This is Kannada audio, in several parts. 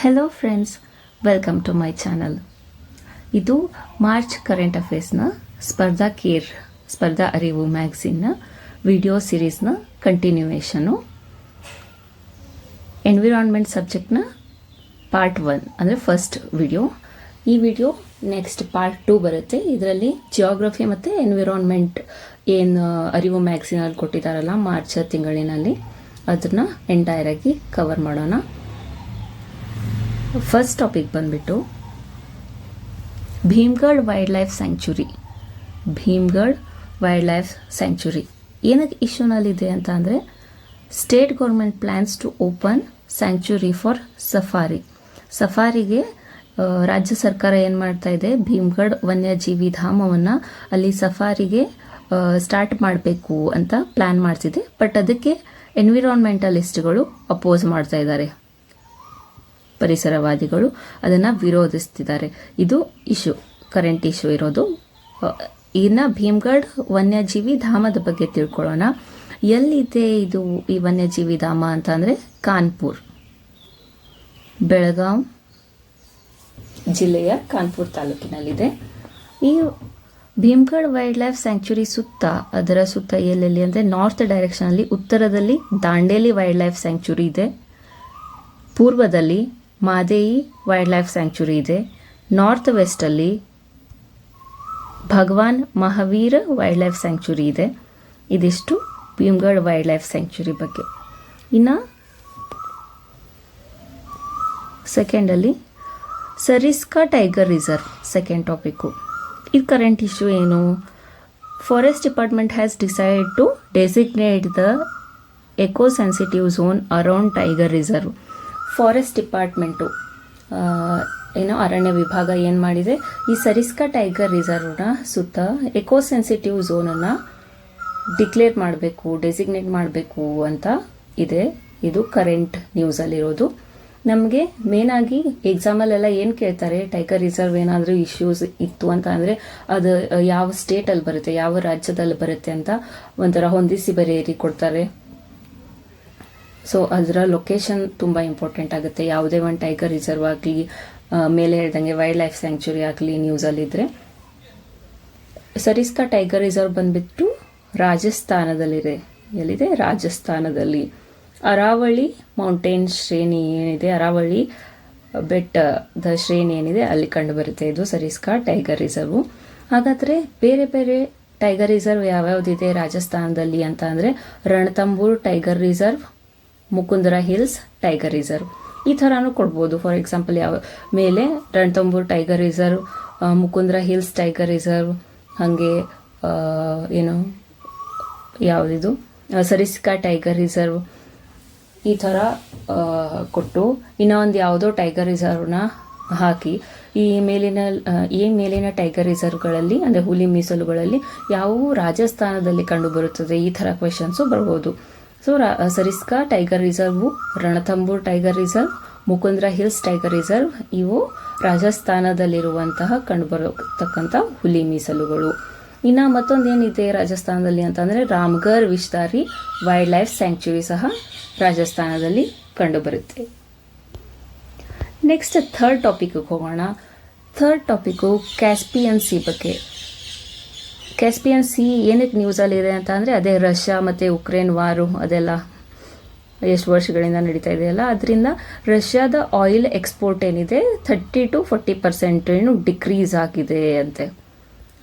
Hello friends, welcome to my channel. ಇದು ಮಾರ್ಚ್ ಕರೆಂಟ್ ಅಫೇರ್ಸ್ನ ಸ್ಪರ್ಧಾ ಅರಿವು ಮ್ಯಾಗ್ಝಿನ್ನ ವಿಡಿಯೋ ಸಿರೀಸ್ನ ಕಂಟಿನ್ಯೂಯೇಷನು. ಎನ್ವಿರಾನ್ಮೆಂಟ್ ಸಬ್ಜೆಕ್ಟ್ನ ಪಾರ್ಟ್ 1 ಅಂದರೆ ಫಸ್ಟ್ ವಿಡಿಯೋ. ಈ ವಿಡಿಯೋ ನೆಕ್ಸ್ಟ್ ಪಾರ್ಟ್ 2 ಬರುತ್ತೆ. ಇದರಲ್ಲಿ ಜಿಯೋಗ್ರಫಿ ಮತ್ತು ಎನ್ವಿರಾನ್ಮೆಂಟ್ ಏನು ಅರಿವು ಮ್ಯಾಗ್ಝಿನಲ್ಲಿ ಕೊಟ್ಟಿದ್ದಾರಲ್ಲ ಮಾರ್ಚ್ ತಿಂಗಳಿನಲ್ಲಿ, ಅದನ್ನು ಎಂಟೈರ್ ಆಗಿ ಕವರ್ ಮಾಡೋಣ. ಫಸ್ಟ್ ಟಾಪಿಕ್ ಬಂದ್ಬಿಟ್ಟು ಭೀಮ್ಗಢ್ ವೈಲ್ಡ್ ಲೈಫ್ ಸ್ಯಾಂಕ್ಚುರಿ ಏನಕ್ಕೆ ಇಶ್ಯೂನಲ್ಲಿದೆ ಅಂತ ಅಂದರೆ, state government plans to open sanctuary for ಸಫಾರಿಗೆ ರಾಜ್ಯ ಸರ್ಕಾರ ಏನು ಮಾಡ್ತಾ ಇದೆ, ಭೀಮ್ಗಢ್ ವನ್ಯಜೀವಿ ಧಾಮವನ್ನು ಅಲ್ಲಿ ಸಫಾರಿಗೆ ಸ್ಟಾರ್ಟ್ ಮಾಡಬೇಕು ಅಂತ ಪ್ಲ್ಯಾನ್ ಮಾಡ್ತಿದೆ. ಬಟ್ ಅದಕ್ಕೆ ಎನ್ವಿರಾನ್ಮೆಂಟಲಿಸ್ಟ್ಗಳು ಅಪೋಸ್ ಮಾಡ್ತಾ ಇದ್ದಾರೆ, ಪರಿಸರವಾದಿಗಳು ಅದನ್ನು ವಿರೋಧಿಸ್ತಿದ್ದಾರೆ. ಇದು ಕರೆಂಟ್ ಇಶ್ಯೂ ಇರೋದು. ಇನ್ನು ಭೀಮ್ಗಢ್ ವನ್ಯಜೀವಿ ಧಾಮದ ಬಗ್ಗೆ ತಿಳ್ಕೊಳ್ಳೋಣ. ಎಲ್ಲಿದೆ ಈ ವನ್ಯಜೀವಿ ಧಾಮ ಅಂತ ಅಂದರೆ ಕಾನ್ಪುರ್, ಬೆಳಗಾಂ ಜಿಲ್ಲೆಯ ಕಾನ್ಪುರ್ ತಾಲೂಕಿನಲ್ಲಿದೆ. ಈ ಭೀಮ್ಗಢ್ ವೈಲ್ಡ್ ಲೈಫ್ ಸ್ಯಾಂಕ್ಚುರಿ ಅದರ ಸುತ್ತ ಎಲ್ಲೆಲ್ಲಿ ಅಂದರೆ, ನಾರ್ತ್ ಡೈರೆಕ್ಷನಲ್ಲಿ ಉತ್ತರದಲ್ಲಿ ದಾಂಡೇಲಿ ವೈಲ್ಡ್ ಲೈಫ್ ಸ್ಯಾಂಕ್ಚುರಿ ಇದೆ, ಪೂರ್ವದಲ್ಲಿ ಮಾದೇಯಿ ವೈಲ್ಡ್ ಲೈಫ್ ಸ್ಯಾಂಕ್ಚುರಿ ಇದೆ, ನಾರ್ತ್ ವೆಸ್ಟಲ್ಲಿ Bhagwan Mahavir wildlife sanctuary ಇದೆ. ಇದಿಷ್ಟು ಭೀಮ್ಗಢ್ ವೈಲ್ಡ್ ಲೈಫ್ ಸ್ಯಾಂಕ್ಚುರಿ ಬಗ್ಗೆ. ಇನ್ನು ಸೆಕೆಂಡಲ್ಲಿ Sariska tiger reserve, second topic. ಇದು ಕರೆಂಟ್ ಇಶ್ಯೂ ಏನು? Forest department has decide to designate the eco sensitive zone around tiger reserve. Forest department ಅರಣ್ಯ ವಿಭಾಗ ಏನು ಮಾಡಿದೆ, ಈ ಸರಿಸ್ಕಾ ಟೈಗರ್ ರಿಸರ್ವ್ನ ಸುತ್ತ ಎಕೋ ಸೆನ್ಸಿಟಿವ್ ಝೋನನ್ನು ಡಿಕ್ಲೇರ್ ಮಾಡಬೇಕು, ಡೆಸಿಗ್ನೇಟ್ ಮಾಡಬೇಕು ಅಂತ ಇದೆ. ಇದು ಕರೆಂಟ್ ನ್ಯೂಸಲ್ಲಿರೋದು. ನಮಗೆ ಮೇನಾಗಿ ಎಕ್ಸಾಮಲ್ಲೆಲ್ಲ ಏನು ಕೇಳ್ತಾರೆ, ಟೈಗರ್ ರಿಸರ್ವ್ ಏನಾದರೂ ಇಶ್ಯೂಸ್ ಇತ್ತು ಅಂತ ಅಂದರೆ ಅದು ಯಾವ ಸ್ಟೇಟಲ್ಲಿ ಬರುತ್ತೆ, ಯಾವ ರಾಜ್ಯದಲ್ಲಿ ಬರುತ್ತೆ ಅಂತ ಒಂಥರ ಹೊಂದಿಸಿ ಬರೆಯಿರಿ ಕೊಡ್ತಾರೆ. ಸೊ ಅದರ ಲೊಕೇಶನ್ ತುಂಬ ಇಂಪಾರ್ಟೆಂಟ್ ಆಗುತ್ತೆ. ಯಾವುದೇ ಒಂದು ಟೈಗರ್ ರಿಸರ್ವ್ ಆಗಲಿ, ಮೇಲೆ ಹೇಳ್ದಂಗೆ ವೈಲ್ಡ್ ಲೈಫ್ ಸ್ಯಾಂಕ್ಚುರಿ ಆಗಲಿ ನ್ಯೂಸಲ್ಲಿದ್ದರೆ. ಸರಿಸ್ಕಾ ಟೈಗರ್ ರಿಸರ್ವ್ ಬಂದುಬಿಟ್ಟು ರಾಜಸ್ಥಾನದಲ್ಲಿದೆ. ಎಲ್ಲಿದೆ? ರಾಜಸ್ಥಾನದಲ್ಲಿ ಅರಾವಳಿ ಮೌಂಟೇನ್ ಶ್ರೇಣಿ ಏನಿದೆ, ಅರಾವಳಿ ಬೆಟ್ಟದ ಶ್ರೇಣಿ ಏನಿದೆ ಅಲ್ಲಿ ಕಂಡುಬರುತ್ತೆ ಇದು ಸರಿಸ್ಕಾ ಟೈಗರ್ ರಿಸರ್ವು. ಹಾಗಾದರೆ ಬೇರೆ ಬೇರೆ ಟೈಗರ್ ರಿಸರ್ವ್ ಯಾವ್ಯಾವುದಿದೆ ರಾಜಸ್ಥಾನದಲ್ಲಿ ಅಂತ ಅಂದರೆ, Ranthambore tiger reserve, Mukundra hills tiger reserve, ಈ ಥರನೂ ಕೊಡ್ಬೋದು. ಫಾರ್ ಎಕ್ಸಾಂಪಲ್ ಮೇಲೆ Ranthambore tiger reserve, Mukundra hills tiger reserve, ಹಾಗೆ ಯಾವುದಿದು ಸರಿಸ್ಕಾ ಟೈಗರ್ ರಿಸರ್ವ್, ಈ ಥರ ಕೊಟ್ಟು ಇನ್ನೊಂದು ಯಾವುದೋ ಟೈಗರ್ ರಿಸರ್ವ್ನ ಹಾಕಿ ಈ ಮೇಲಿನ ಟೈಗರ್ ರಿಸರ್ವ್ಗಳಲ್ಲಿ ಅಂದರೆ ಹುಲಿ ಮೀಸಲುಗಳಲ್ಲಿ ಯಾವುವು ರಾಜಸ್ಥಾನದಲ್ಲಿ ಕಂಡುಬರುತ್ತದೆ, ಈ ಥರ ಕ್ವೆಶನ್ಸು ಬರ್ಬೋದು. So Sariska tiger reserve, Ranthambore tiger reserve, Mukundra hills tiger reserve ಇವು ರಾಜಸ್ಥಾನದಲ್ಲಿರುವಂತಹ ಕಂಡುಬರತಕ್ಕಂಥ ಹುಲಿ ಮೀಸಲುಗಳು. ಇನ್ನು ಮತ್ತೊಂದೇನಿದೆ ರಾಜಸ್ಥಾನದಲ್ಲಿ ಅಂತಂದರೆ, Ramgarh Vishdhari wildlife sanctuary ಸಹ ರಾಜಸ್ಥಾನದಲ್ಲಿ ಕಂಡುಬರುತ್ತೆ. ನೆಕ್ಸ್ಟ್ ಥರ್ಡ್ ಟಾಪಿಕ್ಗೆ ಹೋಗೋಣ. ಥರ್ಡ್ ಟಾಪಿಕ್ಕು ಕ್ಯಾಸ್ಪಿಯನ್ ಸಿ ಬಗ್ಗೆ. ಕ್ಯಾಸ್ಪಿಯನ್ ಸಿ ಏನಕ್ಕೆ ನ್ಯೂಸಲ್ಲಿದೆ ಅಂತ ಅಂದರೆ, ಅದೇ ರಷ್ಯಾ ಮತ್ತು ಉಕ್ರೇನ್ ವಾರು ಅದೆಲ್ಲ ಎಷ್ಟು ವರ್ಷಗಳಿಂದ ನಡೀತಾ ಇದೆಯಲ್ಲ, ಅದರಿಂದ ರಷ್ಯಾದ ಆಯಿಲ್ ಎಕ್ಸ್ಪೋರ್ಟ್ ಏನಿದೆ 30 to 40% ಏನು ಡಿಕ್ರೀಸ್ ಆಗಿದೆ ಅಂತೆ.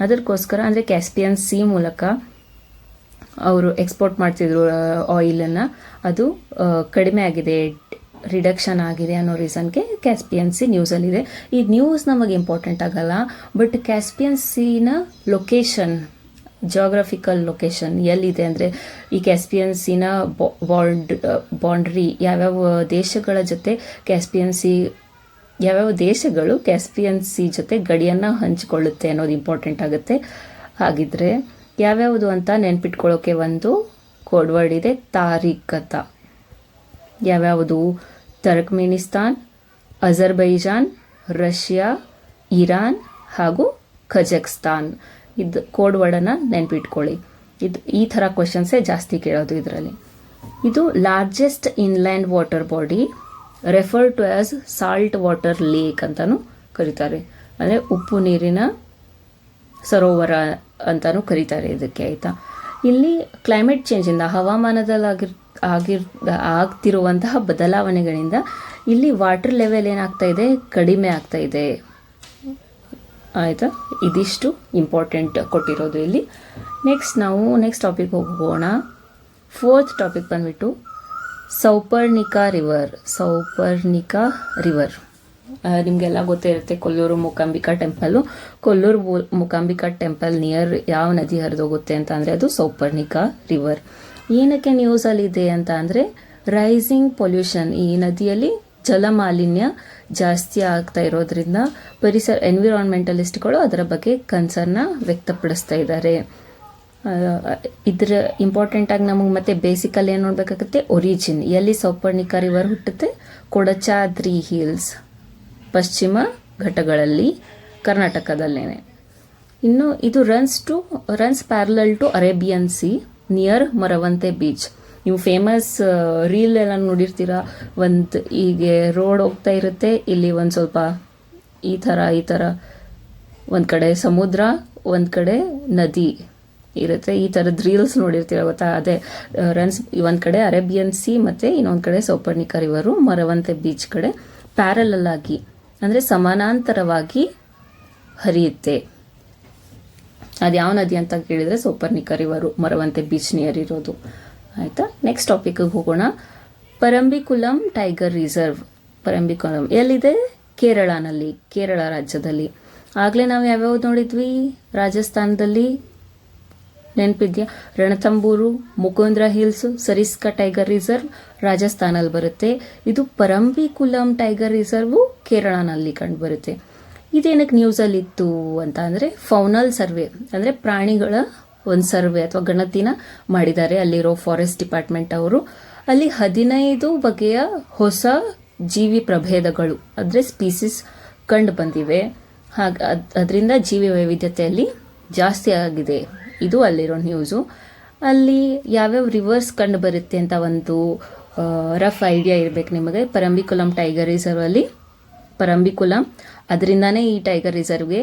ಅದಕ್ಕೋಸ್ಕರ ಅಂದರೆ ಕ್ಯಾಸ್ಪಿಯನ್ ಸಿ ಮೂಲಕ ಅವರು ಎಕ್ಸ್ಪೋರ್ಟ್ ಮಾಡ್ತಿದ್ರು ಆಯಿಲನ್ನು, ಅದು ಕಡಿಮೆ ಆಗಿದೆ, ರಿಡಕ್ಷನ್ ಆಗಿದೆ ಅನ್ನೋ ರೀಸನ್ಗೆ ಕ್ಯಾಸ್ಪಿಯನ್ ಸಿ ನ್ಯೂಸಲ್ಲಿದೆ. ಈ ನ್ಯೂಸ್ ನಮಗೆ ಇಂಪಾರ್ಟೆಂಟ್ ಆಗಲ್ಲ, ಬಟ್ ಕ್ಯಾಸ್ಪಿಯನ್ ಸಿನ ಲೊಕೇಶನ್, ಜಿಯೋಗ್ರಫಿಕಲ್ ಲೊಕೇಶನ್ ಎಲ್ಲಿದೆ ಅಂದರೆ, ಈ ಕ್ಯಾಸ್ಪಿಯನ್ ಸಿನ ಬೌಂಡ್ರಿ ಯಾವ್ಯಾವ ದೇಶಗಳ ಜೊತೆ ಯಾವ್ಯಾವ ದೇಶಗಳು ಕ್ಯಾಸ್ಪಿಯನ್ ಸಿ ಜೊತೆ ಗಡಿಯನ್ನು ಹಂಚಿಕೊಳ್ಳುತ್ತೆ ಅನ್ನೋದು ಇಂಪಾರ್ಟೆಂಟ್ ಆಗುತ್ತೆ. ಹಾಗಿದ್ರೆ ಯಾವ್ಯಾವುದು ಅಂತ ನೆನ್ಪಿಟ್ಕೊಳ್ಳೋಕೆ ಒಂದು ಕೋಡ್ ವರ್ಡ್ ಇದೆ, ತಾರಿಕತ. ಯಾವ್ಯಾವುದು? ಟರ್ಕ್ಮೆನಿಸ್ತಾನ್, ಅಜರ್ಬೈಜಾನ್, ರಷ್ಯಾ, ಇರಾನ್ ಹಾಗೂ ಕಜಕ್ಸ್ತಾನ್. ಇದು ಕೋಡ್ ವರ್ಡನ್ನು ನೆನ್ಪಿಟ್ಕೊಳ್ಳಿ. ಈ ಥರ ಕ್ವಶನ್ಸೇ ಜಾಸ್ತಿ ಕೇಳೋದು ಇದರಲ್ಲಿ. ಇದು largest inland water body refer to as salt water lake ಅಂತಲೂ ಕರೀತಾರೆ. ಅಂದರೆ ಉಪ್ಪು ನೀರಿನ ಸರೋವರ ಅಂತಲೂ ಕರೀತಾರೆ ಇದಕ್ಕೆ, ಆಯಿತಾ. ಇಲ್ಲಿ ಕ್ಲೈಮೇಟ್ ಚೇಂಜಿಂದ ಹವಾಮಾನದಲ್ಲಿ ಆಗ್ತಿರುವಂತಹ ಬದಲಾವಣೆಗಳಿಂದ ಇಲ್ಲಿ ವಾಟರ್ ಲೆವೆಲ್ ಏನಾಗ್ತಾ ಇದೆ, ಕಡಿಮೆ ಆಗ್ತಾ ಇದೆ, ಆಯಿತಾ. ಇದಿಷ್ಟು ಇಂಪಾರ್ಟೆಂಟ್ ಕೊಟ್ಟಿರೋದು ಇಲ್ಲಿ. ನೆಕ್ಸ್ಟ್ ಟಾಪಿಕ್ ಹೋಗೋಣ. 4th ಟಾಪಿಕ್ ಬಂದ್ಬಿಟ್ಟು ಸೌಪರ್ಣಿಕಾ ರಿವರ್. ನಿಮಗೆಲ್ಲ ಗೊತ್ತೇ ಇರುತ್ತೆ, Kollur Mookambika temple. Kollur Mookambika temple near ಯಾವ ನದಿ ಹರಿದೋಗುತ್ತೆ ಅಂತ ಅಂದರೆ ಅದು ಸೌಪರ್ಣಿಕಾ ರಿವರ್. ಏನಕ್ಕೆ ನ್ಯೂಸಲ್ಲಿದೆ ಅಂತ ಅಂದರೆ ರೈಸಿಂಗ್ ಪೊಲ್ಯೂಷನ್, ಈ ನದಿಯಲ್ಲಿ ಜಲಮಾಲಿನ್ಯ ಜಾಸ್ತಿ ಆಗ್ತಾ ಇರೋದ್ರಿಂದ ಎನ್ವಿರಾನ್ಮೆಂಟಲಿಸ್ಟ್ಗಳು ಅದರ ಬಗ್ಗೆ ಕನ್ಸರ್ನ ವ್ಯಕ್ತಪಡಿಸ್ತಾ ಇದ್ದಾರೆ. ಇದರ ಇಂಪಾರ್ಟೆಂಟಾಗಿ ನಮಗೆ ಮತ್ತೆ ಬೇಸಿಕಲ್ಲಿ ಏನು ನೋಡಬೇಕಾಗುತ್ತೆ, ಒರಿಜಿನ್, ಎಲ್ಲಿ ಸೌಪರ್ಣಿಕಾ ರಿವರ್ ಹುಟ್ಟುತ್ತೆ, ಕೊಡಚಾದ್ರಿ ಹಿಲ್ಸ್, ಪಶ್ಚಿಮ ಘಟ್ಟಗಳಲ್ಲಿ, ಕರ್ನಾಟಕದಲ್ಲೇನೆ. ಇನ್ನು ಇದು runs parallel to Arabian sea near Maravanthe beach. ನೀವು ಫೇಮಸ್ ರೀಲ್ ಎಲ್ಲ ನೋಡಿರ್ತೀರ, ಹೀಗೆ ರೋಡ್ ಹೋಗ್ತಾ ಇರುತ್ತೆ, ಇಲ್ಲಿ ಒಂದು ಸ್ವಲ್ಪ ಈ ಥರ ಒಂದು ಕಡೆ ಸಮುದ್ರ, ಒಂದು ಕಡೆ ನದಿ ಇರುತ್ತೆ, ಈ ಥರದ ರೀಲ್ಸ್ ನೋಡಿರ್ತೀರ ಗೊತ್ತಾ. ಅದೇ ಒಂದು ಕಡೆ ಅರೇಬಿಯನ್ ಸಿ ಮತ್ತು ಇನ್ನೊಂದು ಕಡೆ ಸೌಪರ್ಣಿಕಾ ರಿವರು ಮರವಂತೆ ಬೀಚ್ ಕಡೆ ಪ್ಯಾರಲಲ್ ಆಗಿ ಅಂದರೆ ಸಮಾನಾಂತರವಾಗಿ ಹರಿಯುತ್ತೆ. ಅದು ಯಾವ ನದಿ ಅಂತ ಕೇಳಿದರೆ Sauparnika river Maravanthe beach near ಇರೋದು, ಆಯಿತಾ. ನೆಕ್ಸ್ಟ್ ಟಾಪಿಕ್ಗೆ ಹೋಗೋಣ. Parambikulam tiger reserve. ಪರಂಬಿಕುಲಂ ಎಲ್ಲಿದೆ, ಕೇರಳ ರಾಜ್ಯದಲ್ಲಿ. ಆಗಲೇ ನಾವು ಯಾವ್ಯಾವ್ದು ನೋಡಿದ್ವಿ, ರಾಜಸ್ಥಾನದಲ್ಲಿ ನೆನಪಿದ್ಯಾ, Ranthambore, Mukundra hills, Sariska tiger reserve ರಾಜಸ್ಥಾನಲ್ಲಿ ಬರುತ್ತೆ. ಇದು ಪರಂಬಿಕುಲಂ ಟೈಗರ್ ರಿಸರ್ವು ಕೇರಳನಲ್ಲಿ ಕಂಡುಬರುತ್ತೆ. ಇದೇನಕ್ಕೆ ನ್ಯೂಸಲ್ಲಿತ್ತು ಅಂತ ಅಂದರೆ ಫೌನಲ್ ಸರ್ವೆ, ಅಂದರೆ ಪ್ರಾಣಿಗಳ ಒಂದು ಸರ್ವೆ ಅಥವಾ ಗಣತಿನ ಮಾಡಿದ್ದಾರೆ ಅಲ್ಲಿರೋ ಫಾರೆಸ್ಟ್ ಡಿಪಾರ್ಟ್ಮೆಂಟ್ ಅವರು. ಅಲ್ಲಿ 15 ಬಗೆಯ ಹೊಸ ಜೀವಿ ಪ್ರಭೇದಗಳು ಅಂದರೆ ಸ್ಪೀಸಿಸ್ ಕಂಡು ಬಂದಿವೆ. ಅದರಿಂದ ಜೀವಿ ವೈವಿಧ್ಯತೆಯಲ್ಲಿ ಜಾಸ್ತಿ ಆಗಿದೆ. ಇದು ಅಲ್ಲಿರೋ ನ್ಯೂಸು. ಅಲ್ಲಿ ಯಾವ್ಯಾವ ರಿವರ್ಸ್ ಕಂಡು ಬರುತ್ತೆ ಅಂತ ಒಂದು ರಫ್ ಐಡಿಯಾ ಇರಬೇಕು ನಿಮಗೆ. ಪರಂಬಿಕುಲಂ ಟೈಗರ್ ರಿಸರ್ವಲ್ಲಿ ಪರಂಬಿಕುಲಂ, ಅದರಿಂದಾನೇ ಈ ಟೈಗರ್ ರಿಸರ್ವ್ಗೆ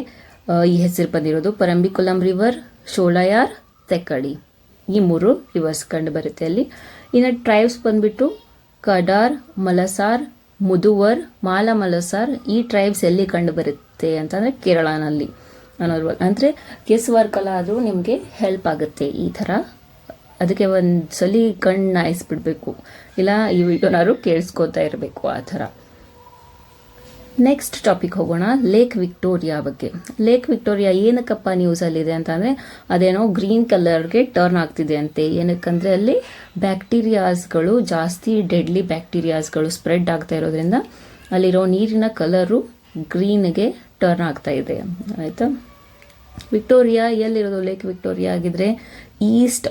ಈ ಹೆಸರು ಬಂದಿರೋದು. ಪರಂಬಿಕುಲಂ ರಿವರ್, ಶೋಲಾಯಾರ್, ತೆಕ್ಕಡಿ, ಈ 3 ರಿವರ್ಸ್ ಕಂಡು ಬರುತ್ತೆ ಅಲ್ಲಿ. ಇನ್ನು ಟ್ರೈಬ್ಸ್ ಬಂದ್ಬಿಟ್ಟು ಕಡಾರ್, ಮಲಸಾರ್, ಮುದುವರ್, ಮಾಲ ಮಲಸಾರ್. ಈ ಟ್ರೈಬ್ಸ್ ಎಲ್ಲಿ ಕಂಡು ಬರುತ್ತೆ ಅಂತಂದರೆ ಕೇರಳನಲ್ಲಿ ಅನ್ನೋದು. ಅಂದರೆ ಗೆಸ್ ವರ್ಕ್ ಅಲ್ಲ, ಆದರೂ ನಿಮಗೆ ಹೆಲ್ಪ್ ಆಗುತ್ತೆ ಈ ಥರ. ಅದಕ್ಕೆ ಒಂದು ಸಲ ಕಣ್ಣು ಹಾಯಿಸ್ಬಿಡ್ಬೇಕು, ಇಲ್ಲ ಈ ವಿಡಿಯೋನಾದ್ರು ಕೇಳಿಸ್ಕೋತಾ ಇರಬೇಕು ಆ ಥರ. ನೆಕ್ಸ್ಟ್ ಟಾಪಿಕ್ ಹೋಗೋಣ, ಲೇಕ್ ವಿಕ್ಟೋರಿಯಾ ಬಗ್ಗೆ. ಲೇಕ್ ವಿಕ್ಟೋರಿಯಾ ಏನಕ್ಕಪ್ಪ ನ್ಯೂಸಲ್ಲಿದೆ ಅಂತಂದರೆ ಅದೇನೋ ಗ್ರೀನ್ ಕಲರ್ಗೆ ಟರ್ನ್ ಆಗ್ತಿದೆ ಅಂತೆ. ಏನಕ್ಕಂದರೆ ಅಲ್ಲಿ ಬ್ಯಾಕ್ಟೀರಿಯಾಸ್ಗಳು ಜಾಸ್ತಿ, ಡೆಡ್ಲಿ ಬ್ಯಾಕ್ಟೀರಿಯಾಸ್ಗಳು ಸ್ಪ್ರೆಡ್ ಆಗ್ತಾ ಇರೋದ್ರಿಂದ ಅಲ್ಲಿರೋ ನೀರಿನ ಕಲರು ಗ್ರೀನ್ಗೆ ಟರ್ನ್ ಆಗ್ತಾ ಇದೆ, ಆಯಿತಾ. ವಿಕ್ಟೋರಿಯಾ ಎಲ್ಲಿರೋದು, ಲೇಕ್ ವಿಕ್ಟೋರಿಯಾ ಆಗಿದ್ರೆ ಈಸ್ಟ್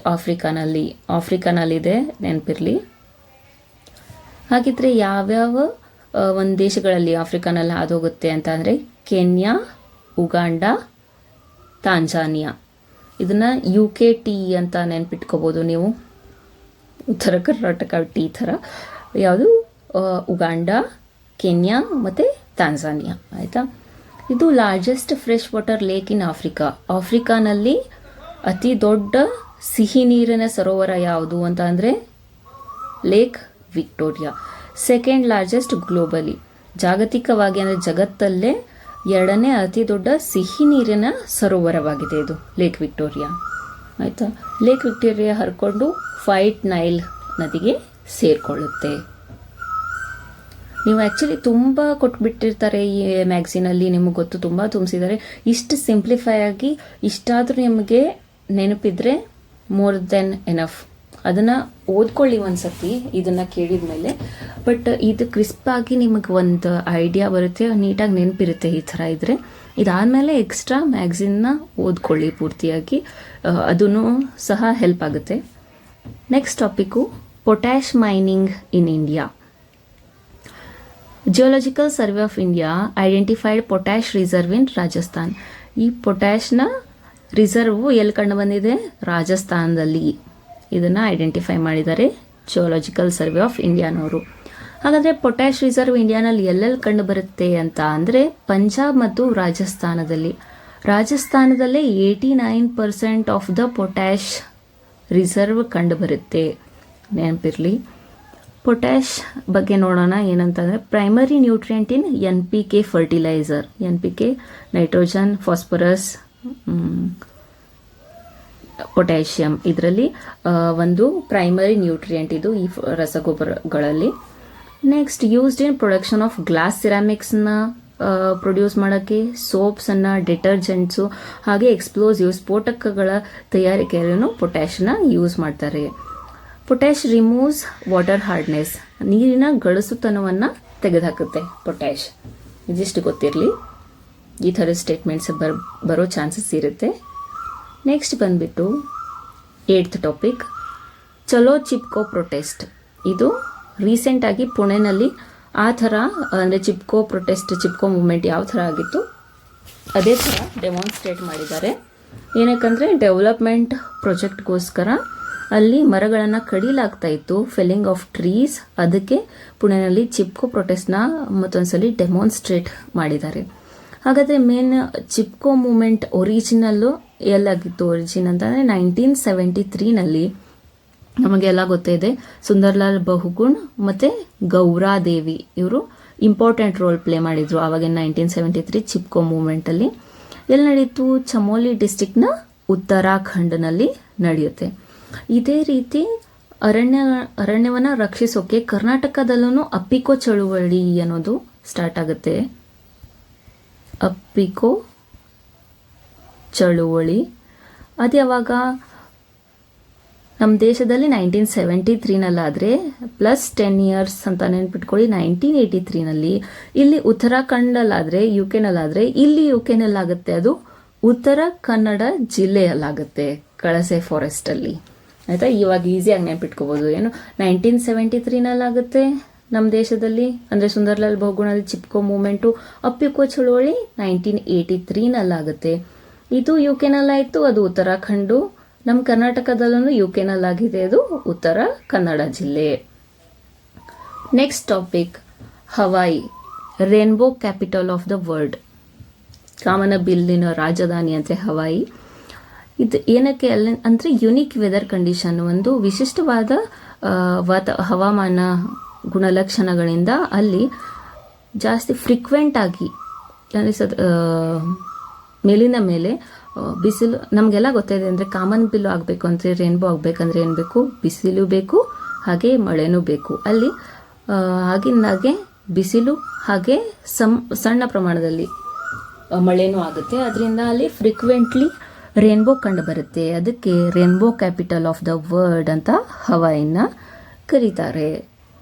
ಆಫ್ರಿಕಾನಲ್ಲಿದೆ, ನೆನಪಿರಲಿ. ಹಾಗಿದ್ರೆ ಯಾವ್ಯಾವ ಒಂದು ದೇಶಗಳಲ್ಲಿ ಆಫ್ರಿಕಾನಲ್ಲಿ ಹಾದೋಗುತ್ತೆ ಅಂತ ಅಂದರೆ ಕೆನ್ಯಾ, ಉಗಾಂಡ, ತಾಂಜಾನಿಯಾ. ಇದನ್ನು UK ಅಂತ ನೆನ್ಪಿಟ್ಕೋಬೋದು ನೀವು, ಉತ್ತರ ಕರ್ನಾಟಕ ಟೀ ಥರ. ಯಾವುದು, ಉಗಾಂಡ, ಕೆನ್ಯಾ ಮತ್ತು ತಾಂಜಾನಿಯಾ, ಆಯಿತಾ. ಇದು largest fresh water lake in ಆಫ್ರಿಕಾನಲ್ಲಿ ಅತಿ ದೊಡ್ಡ ಸಿಹಿ ನೀರಿನ ಸರೋವರ ಯಾವುದು ಅಂತ ಅಂದರೆ Lake Victoria. Second largest globally, ಜಾಗತಿಕವಾಗಿ ಅಂದರೆ ಜಗತ್ತಲ್ಲೇ 2ನೇ ಅತಿ ದೊಡ್ಡ ಸಿಹಿ ನೀರಿನ ಸರೋವರವಾಗಿದೆ ಇದು ಲೇಕ್ ವಿಕ್ಟೋರಿಯಾ, ಆಯಿತಾ. ಲೇಕ್ ವಿಕ್ಟೋರಿಯಾ ಹರ್ಕೊಂಡು ವೈಟ್ ನೈಲ್ ನದಿಗೆ ಸೇರಿಕೊಳ್ಳುತ್ತೆ. ನೀವು ಆ್ಯಕ್ಚುಲಿ ತುಂಬ ಕೊಟ್ಬಿಟ್ಟಿರ್ತಾರೆ ಈ ಮ್ಯಾಗ್ಝಿನಲ್ಲಿ, ನಿಮಗೆ ಗೊತ್ತು, ತುಂಬ ತುಂಬಿಸಿದ್ದಾರೆ. ಇಷ್ಟು ಸಿಂಪ್ಲಿಫೈ ಆಗಿ ಇಷ್ಟಾದರೂ ನಿಮಗೆ ನೆನಪಿದ್ರೆ ಮೋರ್ ದೆನ್ ಎನಫ್. ಅದನ್ನು ಓದ್ಕೊಳ್ಳಿ ಒಂದು ಸತಿ ಇದನ್ನು ಕೇಳಿದ ಮೇಲೆ. ಬಟ್ ಇದು ಕ್ರಿಸ್ಪಾಗಿ ನಿಮಗೆ ಒಂದು ಐಡಿಯಾ ಬರುತ್ತೆ, ನೀಟಾಗಿ ನೆನಪಿರುತ್ತೆ ಈ ಥರ ಇದ್ದರೆ. ಇದಾದಮೇಲೆ ಎಕ್ಸ್ಟ್ರಾ ಮ್ಯಾಗ್ಝಿನ್ನ ಓದ್ಕೊಳ್ಳಿ ಪೂರ್ತಿಯಾಗಿ, ಅದೂ ಸಹ ಹೆಲ್ಪ್ ಆಗುತ್ತೆ. Next topic potash mining in India. Geological survey of India identified potash reserve ಇನ್ ರಾಜಸ್ಥಾನ್. ಈ ಪೊಟ್ಯಾಶ್ನ ರಿಸರ್ವ್ ಎಲ್ಲಿ ಕಂಡು ಬಂದಿದೆ, ರಾಜಸ್ಥಾನದಲ್ಲಿ. ಇದನ್ನು ಐಡೆಂಟಿಫೈ ಮಾಡಿದ್ದಾರೆ ಜಿಯೋಲಾಜಿಕಲ್ ಸರ್ವೆ ಆಫ್ ಇಂಡಿಯಾನವರು. ಹಾಗಾದರೆ ಪೊಟ್ಯಾಶ್ ರಿಸರ್ವ್ ಇಂಡಿಯಾನಲ್ಲಿ ಎಲ್ಲೆಲ್ಲಿ ಕಂಡು ಬರುತ್ತೆ ಅಂತ ಅಂದರೆ ಪಂಜಾಬ್ ಮತ್ತು ರಾಜಸ್ಥಾನದಲ್ಲೇ 89% ಆಫ್ ದ ಪೊಟ್ಯಾಶ್ ರಿಸರ್ವ್ ಕಂಡು ಬರುತ್ತೆ, ನೆನಪಿರಲಿ. ಪೊಟ್ಯಾಶ್ ಬಗ್ಗೆ ನೋಡೋಣ ಏನಂತಂದರೆ primary nutrient in NPK fertiliser. NPK nitrogen, phosphorus, potassium ಇದರಲ್ಲಿ ಒಂದು ಪ್ರೈಮರಿ ನ್ಯೂಟ್ರಿಯೆಂಟ್ ಇದು ಈ ರಸಗೊಬ್ಬರಗಳಲ್ಲಿ. Next used in production of glass ಸಿರಾಮಿಕ್ಸ್ನ ಪ್ರೊಡ್ಯೂಸ್ ಮಾಡೋಕ್ಕೆ, ಸೋಪ್ಸನ್ನು, ಡಿಟರ್ಜೆಂಟ್ಸು ಹಾಗೆ ಎಕ್ಸ್ಪ್ಲೋಸಿವ್ ಸ್ಫೋಟಕಗಳ ತಯಾರಿಕೆಯಲ್ಲೂ ಪೊಟ್ಯಾಷನ್ನ ಯೂಸ್ ಮಾಡ್ತಾರೆ. ಪೊಟ್ಯಾಶ್ ರಿಮೂವ್ಸ್ ವಾಟರ್ ಹಾರ್ಡ್ನೆಸ್, ನೀರಿನ ಗಡಸುತನವನ್ನು ತೆಗೆದುಹಾಕುತ್ತೆ ಪೊಟ್ಯಾಶ್. ಇದಿಷ್ಟು ಗೊತ್ತಿರಲಿ, ಈ ಥರದ ಸ್ಟೇಟ್ಮೆಂಟ್ಸ್ ಬರೋ ಚಾನ್ಸಸ್ ಇರುತ್ತೆ. ನೆಕ್ಸ್ಟ್ ಬಂದುಬಿಟ್ಟು 8th ಟಾಪಿಕ್, ಚಲೋ ಚಿಪ್ಕೋ ಪ್ರೊಟೆಸ್ಟ್. ಇದು ರೀಸೆಂಟಾಗಿ ಪುಣೆನಲ್ಲಿ ಆ ಥರ ಅಂದರೆ ಚಿಪ್ಕೋ ಮೂವ್ಮೆಂಟ್ ಯಾವ ಥರ ಆಗಿತ್ತು ಅದೇ ಥರ ಡೆಮಾನ್ಸ್ಟ್ರೇಟ್ ಮಾಡಿದ್ದಾರೆ. ಏನಕ್ಕಂದರೆ ಡೆವಲಪ್ಮೆಂಟ್ ಪ್ರಾಜೆಕ್ಟ್ಗೋಸ್ಕರ ಅಲ್ಲಿ ಮರಗಳನ್ನು ಕಡಿಲಾಗ್ತಾ ಇತ್ತು, ಫೆಲ್ಲಿಂಗ್ ಆಫ್ ಟ್ರೀಸ್. ಅದಕ್ಕೆ ಪುಣೆನಲ್ಲಿ ಚಿಪ್ಕೋ ಪ್ರೊಟೆಸ್ಟ್ನ ಮತ್ತೊಂದ್ಸಲಿ ಡೆಮಾನ್ಸ್ಟ್ರೇಟ್ ಮಾಡಿದ್ದಾರೆ. ಹಾಗಾದರೆ ಮೇನ್ ಚಿಪ್ಕೋ ಮೂಮೆಂಟ್ ಒರಿಜಿನ್ ಅಂತಂದರೆ 1973ನಲ್ಲಿ ನಮಗೆಲ್ಲ ಗೊತ್ತಿದೆ. ಸುಂದರ್ಲಾಲ್ ಬಹುಗುಣ್ ಮತ್ತು ಗೌರಾದೇವಿ ಇವರು ಇಂಪಾರ್ಟೆಂಟ್ ರೋಲ್ ಪ್ಲೇ ಮಾಡಿದರು ಆವಾಗಿನ 1973 ಚಿಪ್ಕೋ ಮೂಮೆಂಟಲ್ಲಿ. ಎಲ್ಲಿ ನಡೆಯಿತು? ಚಮೋಲಿ ಡಿಸ್ಟಿಕ್ನ ಉತ್ತರಾಖಂಡ್ನಲ್ಲಿ ನಡೆಯುತ್ತೆ. ಇದೇ ರೀತಿ ಅರಣ್ಯವನ್ನು ರಕ್ಷಿಸೋಕೆ ಕರ್ನಾಟಕದಲ್ಲೂ ಅಪ್ಪಿಕೋ ಚಳುವಳಿ ಅನ್ನೋದು ಸ್ಟಾರ್ಟ್ ಆಗುತ್ತೆ. ಅಪ್ಪಿಕೋ ಚಳುವಳಿ ಅದು ಯಾವಾಗ? ನಮ್ಮ ದೇಶದಲ್ಲಿ 1973ನಲ್ಲಾದರೆ ಪ್ಲಸ್ 10 ಇಯರ್ಸ್ ಅಂತ ನೆನ್ಪಿಟ್ಕೊಳ್ಳಿ 1983ನಲ್ಲಿ. ಇಲ್ಲಿ ಉತ್ತರಾಖಂಡಲ್ಲಾದರೆ UK ಇಲ್ಲಿ UKನಲ್ಲಾಗುತ್ತೆ, ಅದು ಉತ್ತರ ಕನ್ನಡ ಜಿಲ್ಲೆಯಲ್ಲಾಗುತ್ತೆ, ಕಳಸೆ ಫಾರೆಸ್ಟಲ್ಲಿ. ಆಯಿತಾ? ಇವಾಗ ಈಸಿಯಾಗಿ ನೆನ್ಪಿಟ್ಕೋಬೋದು. ಏನು 1973ನಲ್ಲಾಗುತ್ತೆ ನಮ್ಮ ದೇಶದಲ್ಲಿ, ಅಂದರೆ ಸುಂದರ್ಲಾಲ್ ಬಹುಗುಣಲ್ಲಿ ಚಿಪ್ಕೋ ಮೂಮೆಂಟು. ಅಪ್ಪಿಕೋ ಚಳುವಳಿ 1983ನಲ್ಲಾಗುತ್ತೆ. ಇದು UKನಲ್ಲಾಯಿತು, ಅದು ಉತ್ತರಾಖಂಡು. ನಮ್ಮ ಕರ್ನಾಟಕದಲ್ಲೂ UKನಲ್ಲಾಗಿದೆ, ಅದು ಉತ್ತರ ಕನ್ನಡ ಜಿಲ್ಲೆ. Next topic, Hawaii, rainbow capital of the world. ಕಾಮನಬಿಲ್ಲಿನ ರಾಜಧಾನಿ ಅಂದರೆ ಹವಾಯಿ. ಇದು ಏನಕ್ಕೆ ಅಲ್ಲಿ ಅಂದರೆ ಯುನಿಕ್ ವೆದರ್ ಕಂಡೀಷನ್, ಒಂದು ವಿಶಿಷ್ಟವಾದ ಹವಾಮಾನ ಗುಣಲಕ್ಷಣಗಳಿಂದ ಅಲ್ಲಿ ಜಾಸ್ತಿ ಫ್ರೀಕ್ವೆಂಟ್ ಆಗಿ ಮೇಲಿನ ಮೇಲೆ ಬಿಸಿಲು. ನಮಗೆಲ್ಲ ಗೊತ್ತಿದೆ ಅಂದರೆ ಕಾಮನ್ ಬಿಲ್ಲು ಆಗಬೇಕು ಅಂದರೆ ರೇನ್ಬೋ ಆಗಬೇಕಂದ್ರೆ ಏನು ಬೇಕು? ಬಿಸಿಲು ಬೇಕು, ಹಾಗೆ ಮಳೆನೂ ಬೇಕು. ಅಲ್ಲಿ ಆಗಿಂದಾಗೆ ಬಿಸಿಲು ಹಾಗೆ ಸಣ್ಣ ಪ್ರಮಾಣದಲ್ಲಿ ಮಳೆನೂ ಆಗುತ್ತೆ. ಅದರಿಂದ ಅಲ್ಲಿ ಫ್ರೀಕ್ವೆಂಟ್ಲಿ ರೇನ್ಬೋ ಕಂಡು ಬರುತ್ತೆ. ಅದಕ್ಕೆ rainbow capital of the world ಅಂತ ಹವಾಯಿನ ಕರೀತಾರೆ.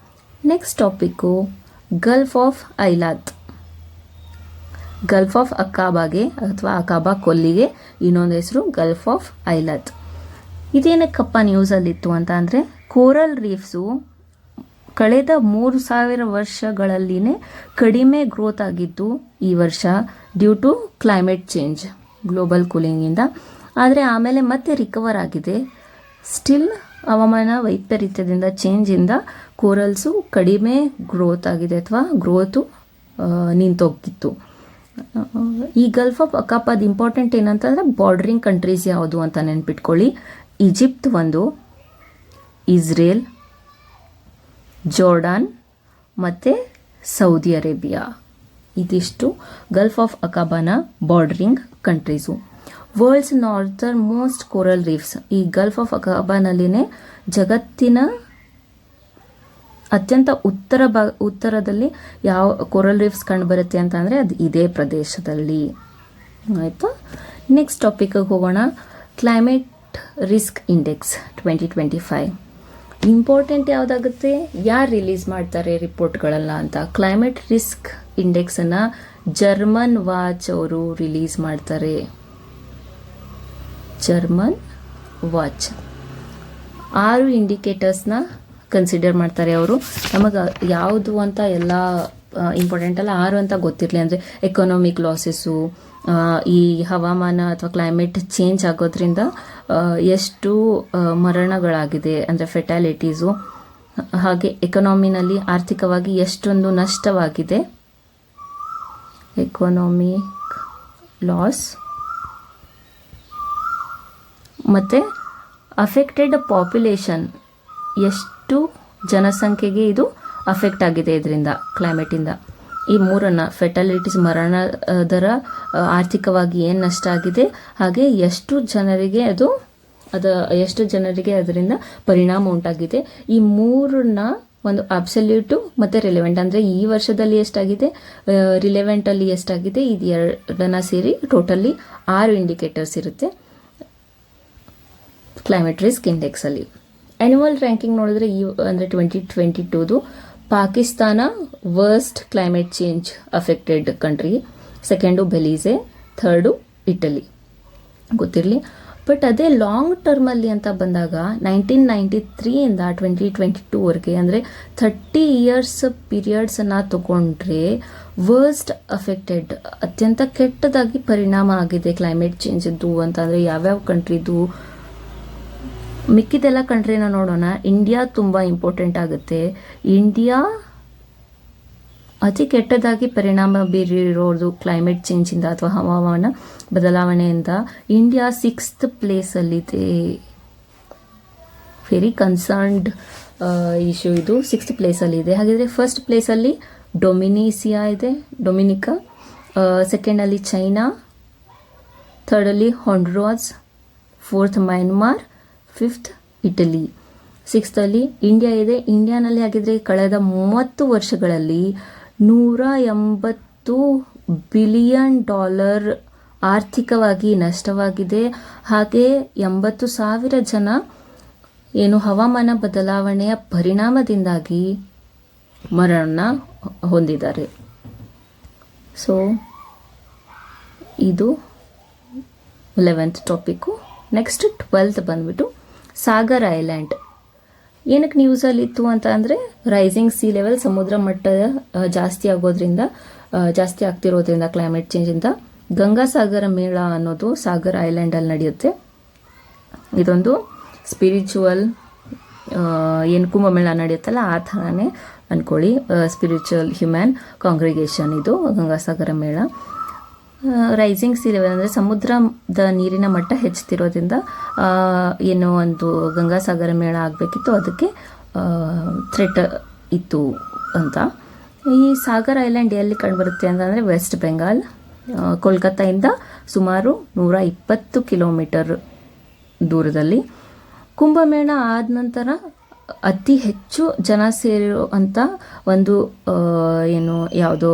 Next topic Gulf of Eilat. Gulf of ಅಕಾಬಾಗೆ ಅಥವಾ ಅಕಾಬಾ ಕೊಲ್ಲಿಗೆ ಇನ್ನೊಂದು ಹೆಸರು ಗಲ್ಫ್ ಆಫ್ ಐಲಾತ್. ಇದೇನಕ್ಕಪ್ಪ ನ್ಯೂಸಲ್ಲಿತ್ತು ಅಂತ ಅಂದರೆ ಕೋರಲ್ ರೀಫ್ಸು ಕಳೆದ 3000 ವರ್ಷಗಳಲ್ಲಿನೇ ಕಡಿಮೆ ಗ್ರೋತ್ ಆಗಿದ್ದು ಈ ವರ್ಷ due to climate change, global ಕೂಲಿಂಗಿಂದ. ಆದರೆ ಆಮೇಲೆ ಮತ್ತೆ ರಿಕವರ್ ಆಗಿದೆ. ಸ್ಟಿಲ್ ಹವಾಮಾನ ವೈಪರೀತ್ಯದಿಂದ ಚೇಂಜಿಂದ ಕೋರಲ್ಸು ಕಡಿಮೆ ಗ್ರೋತ್ ಆಗಿದೆ ಅಥವಾ ಗ್ರೋತು ನಿಂತೋಗಿತ್ತು. ಈ ಗಲ್ಫ್ ಆಫ್ ಅಕಾಬಾದ್ ಇಂಪಾರ್ಟೆಂಟ್ ಏನಂತಂದರೆ ಬಾರ್ಡರಿಂಗ್ ಕಂಟ್ರೀಸ್ ಯಾವುದು ಅಂತ ನೆನ್ಪಿಟ್ಕೊಳ್ಳಿ. ಈಜಿಪ್ಟ್ ಒಂದು, ಇಸ್ರೇಲ್, ಜೋರ್ಡಾನ್ ಮತ್ತು ಸೌದಿ ಅರೇಬಿಯಾ. ಇದಿಷ್ಟು ಗಲ್ಫ್ ಆಫ್ ಅಕಾಬಾನ bordering countries. World's northernmost coral reefs. ಈ ಗಲ್ಫ್ ಆಫ್ ಅಕಾಬಾನಲ್ಲಿನೇ ಜಗತ್ತಿನ ಅತ್ಯಂತ ಉತ್ತರದಲ್ಲಿ ಯಾವ ಕೋರಲ್ ರೀಫ್ಸ್ ಕಂಡು ಬರುತ್ತೆ ಅಂತ ಅಂದರೆ ಅದು ಇದೇ ಪ್ರದೇಶದಲ್ಲಿ. ಆಯಿತಾ? ನೆಕ್ಸ್ಟ್ ಟಾಪಿಕ್ಗೆ ಹೋಗೋಣ. ಕ್ಲೈಮೇಟ್ ರಿಸ್ಕ್ ಇಂಡೆಕ್ಸ್ 2025 ಇಂಪಾರ್ಟೆಂಟ್ ಯಾವುದಾಗುತ್ತೆ? ಯಾರು ರಿಲೀಸ್ ಮಾಡ್ತಾರೆ ರಿಪೋರ್ಟ್ಗಳೆಲ್ಲ ಅಂತ? ಕ್ಲೈಮೇಟ್ ರಿಸ್ಕ್ ಇಂಡೆಕ್ಸನ್ನು ಜರ್ಮನ್ ವಾಚ್ ಅವರು ರಿಲೀಸ್ ಮಾಡ್ತಾರೆ. ಜರ್ಮನ್ ವಾಚ್ 6 ಇಂಡಿಕೇಟರ್ಸ್ನ ಕನ್ಸಿಡರ್ ಮಾಡ್ತಾರೆ ಅವರು. ನಮಗೆ ಯಾವುದು ಅಂತ ಎಲ್ಲ ಇಂಪಾರ್ಟೆಂಟ್ ಅಲ್ಲ, 6 ಅಂತ ಗೊತ್ತಿರಲಿ. ಅಂದರೆ ಎಕನಾಮಿಕ್ ಲಾಸಸ್ಸು, ಈ ಹವಾಮಾನ ಅಥವಾ ಕ್ಲೈಮೇಟ್ ಚೇಂಜ್ ಆಗೋದ್ರಿಂದ ಎಷ್ಟು ಮರಣಗಳಾಗಿದೆ ಅಂದರೆ ಫೆಟಾಲಿಟೀಸು, ಹಾಗೆ ಎಕನಾಮಿನಲ್ಲಿ ಆರ್ಥಿಕವಾಗಿ ಎಷ್ಟೊಂದು ನಷ್ಟವಾಗಿದೆ, ಎಕನಾಮಿಕ್ ಲಾಸ್, ಮತ್ತು ಅಫೆಕ್ಟೆಡ್ ಪಾಪ್ಯುಲೇಷನ್, ಎಷ್ಟು ಜನಸಂಖ್ಯೆಗೆ ಇದು ಅಫೆಕ್ಟ್ ಆಗಿದೆ ಇದರಿಂದ, ಕ್ಲೈಮೇಟಿಂದ. ಈ ಮೂರನ್ನು, ಫೆಟಲಿಟೀಸ್ ಮರಣ ದರ, ಆರ್ಥಿಕವಾಗಿ ಏನು ನಷ್ಟ ಆಗಿದೆ, ಹಾಗೆ ಎಷ್ಟು ಜನರಿಗೆ ಅದರಿಂದ ಪರಿಣಾಮ ಉಂಟಾಗಿದೆ. ಈ ಮೂರನ್ನ ಒಂದು ಅಬ್ಸಲ್ಯೂಟು ಮತ್ತು ರಿಲೆವೆಂಟ್, ಅಂದರೆ ಈ ವರ್ಷದಲ್ಲಿ ಎಷ್ಟಾಗಿದೆ, ರಿಲೆವೆಂಟಲ್ಲಿ ಎಷ್ಟಾಗಿದೆ, ಇದು ಎರಡನ್ನ ಸೇರಿ ಟೋಟಲಿ 6 ಇಂಡಿಕೇಟರ್ಸ್ ಇರುತ್ತೆ ಕ್ಲೈಮೇಟ್ ರಿಸ್ಕ್ ಇಂಡೆಕ್ಸಲ್ಲಿ. ಆ್ಯನ್ಯುವಲ್ ರ್ಯಾಂಕಿಂಗ್ ನೋಡಿದ್ರೆ ಅಂದರೆ 2022 Pakistan worst climate change affected country, second Belize, third Italy, ಗೊತ್ತಿರಲಿ. ಬಟ್ ಅದೇ ಲಾಂಗ್ ಟರ್ಮಲ್ಲಿ ಅಂತ ಬಂದಾಗ 1993ಇಂದ 2022ವರೆಗೆ, ಅಂದರೆ 30 ಇಯರ್ಸ್ ಪೀರಿಯಡ್ಸನ್ನು ತಗೊಂಡ್ರೆ ವರ್ಸ್ಟ್ ಅಫೆಕ್ಟೆಡ್, ಅತ್ಯಂತ ಕೆಟ್ಟದಾಗಿ ಪರಿಣಾಮ ಆಗಿದೆ ಕ್ಲೈಮೇಟ್ ಚೇಂಜದ್ದು ಅಂತಂದರೆ ಯಾವ್ಯಾವ ಕಂಟ್ರಿದು. ಮಿಕ್ಕಿದೆಲ್ಲ ಕಂಟ್ರಿನ ನೋಡೋಣ. ಇಂಡಿಯಾ ತುಂಬ ಇಂಪಾರ್ಟೆಂಟ್ ಆಗುತ್ತೆ. ಇಂಡಿಯಾ ಅತಿ ಕೆಟ್ಟದಾಗಿ ಪರಿಣಾಮ ಬೀರಿರೋದು ಕ್ಲೈಮೇಟ್ ಚೇಂಜಿಂದ ಅಥವಾ ಹವಾಮಾನ ಬದಲಾವಣೆಯಿಂದ. ಇಂಡಿಯಾ 6th ಪ್ಲೇಸಲ್ಲಿದೆ. ವೆರಿ ಕನ್ಸರ್ನ್ಡ್ ಇಶ್ಯೂ ಇದು. 6th ಪ್ಲೇಸಲ್ಲಿದೆ. ಹಾಗಿದ್ರೆ ಫಸ್ಟ್ ಪ್ಲೇಸಲ್ಲಿ ಡೊಮಿನಿಕಾ, ಸೆಕೆಂಡಲ್ಲಿ ಚೈನಾ, ಥರ್ಡಲ್ಲಿ Honduras, 4th Myanmar, 5th Italy, 6th India ಇದೆ. ಇಂಡಿಯಾನಲ್ಲಿ ಆಗಿದ್ರೆ ಕಳೆದ 30 ವರ್ಷಗಳಲ್ಲಿ $180 ಬಿಲಿಯನ್ ಆರ್ಥಿಕವಾಗಿ ನಷ್ಟವಾಗಿದೆ. ಹಾಗೆ 80,000 ಜನ ಹವಾಮಾನ ಬದಲಾವಣೆಯ ಪರಿಣಾಮದಿಂದಾಗಿ ಮರಣ ಹೊಂದಿದ್ದಾರೆ. ಸೊ ಇದು 11th ಟಾಪಿಕ್ಕು. ನೆಕ್ಸ್ಟ್ 12th ಬಂದ್ಬಿಟ್ಟು ಸಾಗರ್ ಐಲ್ಯಾಂಡ್. ಏನಕ್ಕೆ ನ್ಯೂಸಲ್ಲಿತ್ತು ಅಂತ ಅಂದರೆ, ರೈಸಿಂಗ್ ಸೀ ಲೆವೆಲ್, ಸಮುದ್ರ ಮಟ್ಟ ಜಾಸ್ತಿ ಆಗ್ತಿರೋದ್ರಿಂದ ಕ್ಲೈಮೇಟ್ ಚೇಂಜಿಂದ ಗಂಗಾಸಾಗರ ಮೇಳ ಅನ್ನೋದು ಸಾಗರ್ ಐಲ್ಯಾಂಡಲ್ಲಿ ನಡೆಯುತ್ತೆ. ಇದೊಂದು ಸ್ಪಿರಿಚುವಲ್, ಏನು ಕುಂಭಮೇಳ ನಡೆಯುತ್ತಲ್ಲ ಆ ಥರನೇ ಅಂದ್ಕೊಳ್ಳಿ, ಸ್ಪಿರಿಚುವಲ್ ಹ್ಯೂಮನ್ ಕಾಂಗ್ರಿಗೇಷನ್ ಇದು ಗಂಗಾಸಾಗರ ಮೇಳ. ರೈಸಿಂಗ್ ಸೀ ಲೆವೆಲ್ ಅಂದರೆ ಸಮುದ್ರದ ನೀರಿನ ಮಟ್ಟ ಹೆಚ್ಚುತ್ತಿರೋದ್ರಿಂದ ಏನೋ ಒಂದು ಗಂಗಾಸಾಗರ ಮೇಳ ಆಗಬೇಕಿತ್ತು, ಅದಕ್ಕೆ ಥ್ರೆಟ್ ಇತ್ತು ಅಂತ. ಈ ಸಾಗರ್ ಐಲ್ಯಾಂಡ್ ಎಲ್ಲಿ ಕಂಡುಬರುತ್ತೆ ಅಂತಂದರೆ ವೆಸ್ಟ್ ಬೆಂಗಾಲ್, ಕೋಲ್ಕತ್ತಾಯಿಂದ ಸುಮಾರು 120 ಕಿಲೋಮೀಟರ್ ದೂರದಲ್ಲಿ. ಕುಂಭಮೇಳ ಆದ ನಂತರ ಅತಿ ಹೆಚ್ಚು ಜನ ಸೇರಿರೋ ಅಂತ ಒಂದು ಯಾವುದೋ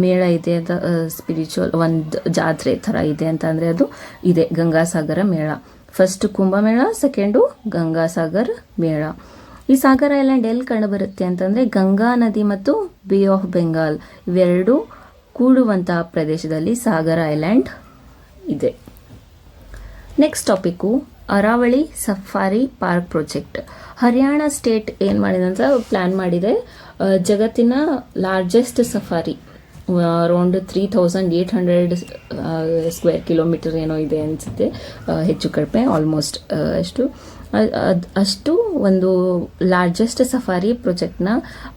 ಮೇಳ ಇದೆ ಅಂತ, ಸ್ಪಿರಿಚುವಲ್ ಒಂದು ಜಾತ್ರೆ ಥರ ಇದೆ ಅಂತ ಅಂದರೆ ಅದು ಇದೆ ಗಂಗಾಸಾಗರ ಮೇಳ. ಫಸ್ಟ್ ಕುಂಭಮೇಳ, ಸೆಕೆಂಡು ಗಂಗಾಸಾಗರ್ ಮೇಳ. ಈ ಸಾಗರ್ ಐಲ್ಯಾಂಡ್ ಎಲ್ಲಿ ಕಂಡುಬರುತ್ತೆ ಅಂತಂದರೆ ಗಂಗಾ ನದಿ ಮತ್ತು ಬೇ ಆಫ್ ಬೆಂಗಾಲ್ ಇವೆರಡು ಕೂಡುವಂತಹ ಪ್ರದೇಶದಲ್ಲಿ ಸಾಗರ್ ಐಲ್ಯಾಂಡ್ ಇದೆ. Next topic Aravalli safari park project. Haryana state ಏನು ಮಾಡಿದೆ ಅಂತ ಪ್ಲ್ಯಾನ್ ಮಾಡಿದೆ, ಜಗತ್ತಿನ largest safari, around 3800 square kilometre ಏನೋ ಇದೆ ಅನಿಸುತ್ತೆ, ಹೆಚ್ಚು ಕಡಿಮೆ ಆಲ್ಮೋಸ್ಟ್ ಅಷ್ಟು ಒಂದು ಲಾರ್ಜೆಸ್ಟ್ ಸಫಾರಿ ಪ್ರಾಜೆಕ್ಟ್ನ